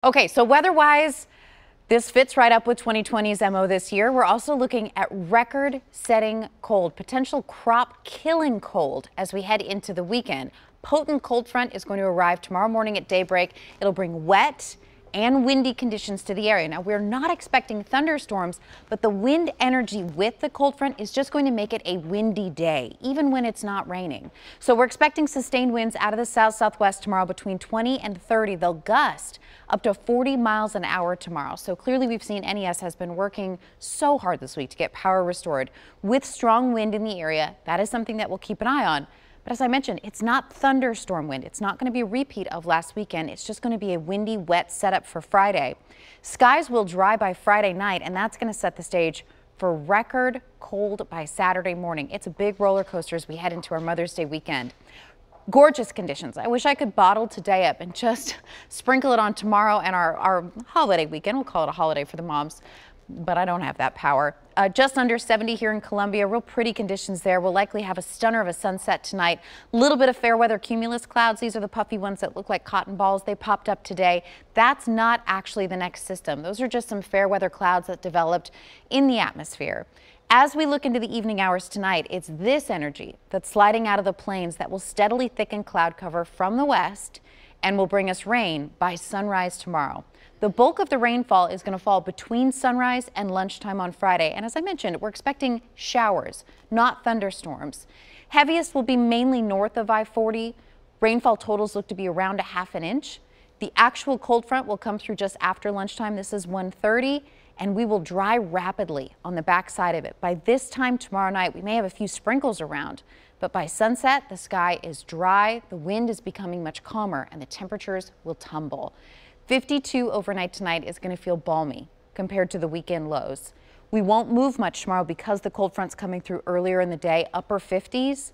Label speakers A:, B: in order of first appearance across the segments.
A: Okay, so weather-wise, this fits right up with 2020's MO this year. We're also looking at record-setting cold, potential crop-killing cold as we head into the weekend. Potent cold front is going to arrive tomorrow morning at daybreak. It'll bring wet and windy conditions to the area. Now, we're not expecting thunderstorms, but the wind energy with the cold front is just going to make it a windy day, even when it's not raining. So we're expecting sustained winds out of the south-southwest tomorrow between 20 and 30. They'll gust up to 40 miles an hour tomorrow. So clearly we've seen NES has been working so hard this week to get power restored. With strong wind in the area, that is something that we'll keep an eye on. But as I mentioned, it's not thunderstorm wind. It's not going to be a repeat of last weekend. It's just going to be a windy, wet setup for Friday. Skies will dry by Friday night, and that's going to set the stage for record cold by Saturday morning. It's a big roller coaster as we head into our Mother's Day weekend. Gorgeous conditions. I wish I could bottle today up and just sprinkle it on tomorrow and our holiday weekend. We'll call it a holiday for the moms, but I don't have that power. Just under 70 here in Columbia. Real pretty conditions there. We'll likely have a stunner of a sunset tonight. A little bit of fair weather cumulus clouds. These are the puffy ones that look like cotton balls. They popped up today. That's not actually the next system. Those are just some fair weather clouds that developed in the atmosphere. As we look into the evening hours tonight, it's this energy that's sliding out of the plains that will steadily thicken cloud cover from the west and will bring us rain by sunrise tomorrow. The bulk of the rainfall is going to fall between sunrise and lunchtime on Friday. And as I mentioned, we're expecting showers, not thunderstorms. Heaviest will be mainly north of I-40. Rainfall totals look to be around a ½ an inch. The actual cold front will come through just after lunchtime. This is 1:30, and we will dry rapidly on the backside of it. By this time tomorrow night, we may have a few sprinkles around, but by sunset, the sky is dry, the wind is becoming much calmer, and the temperatures will tumble. 52 overnight tonight is going to feel balmy compared to the weekend lows. We won't move much tomorrow because the cold front's coming through earlier in the day, upper 50s.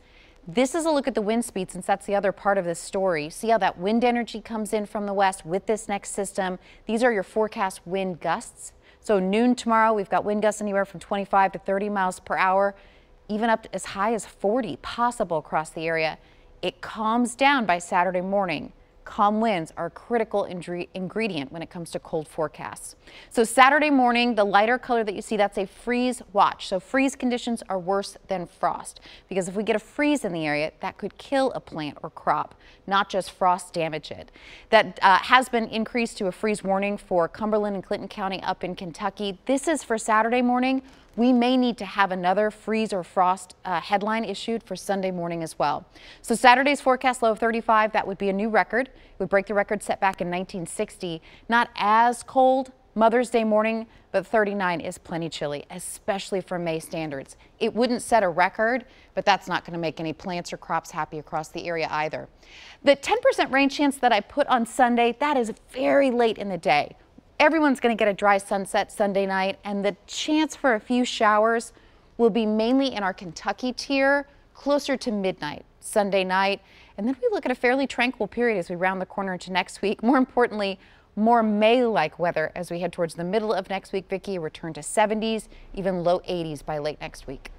A: This is a look at the wind speed, since that's the other part of this story. See how that wind energy comes in from the west with this next system. These are your forecast wind gusts. So noon tomorrow, we've got wind gusts anywhere from 25 to 30 miles per hour, even up to as high as 40 possible across the area. It calms down by Saturday morning. Calm winds are a critical ingredient when it comes to cold forecasts. So Saturday morning, the lighter color that you see, that's a freeze watch. So freeze conditions are worse than frost, because if we get a freeze in the area, that could kill a plant or crop, not just frost damage it. That has been increased to a freeze warning for Cumberland and Clinton County up in Kentucky. This is for Saturday morning. We may need to have another freeze or frost headline issued for Sunday morning as well. So Saturday's forecast low of 35, that would be a new record. It would break the record set back in 1960. Not as cold Mother's Day morning, but 39 is plenty chilly, especially for May standards. It wouldn't set a record, but that's not going to make any plants or crops happy across the area either. The 10% rain chance that I put on Sunday, that is very late in the day. Everyone's going to get a dry sunset Sunday night, and the chance for a few showers will be mainly in our Kentucky tier closer to midnight Sunday night. And then we look at a fairly tranquil period as we round the corner into next week. More importantly, more May-like weather as we head towards the middle of next week. Vicki, a return to 70s, even low 80s by late next week.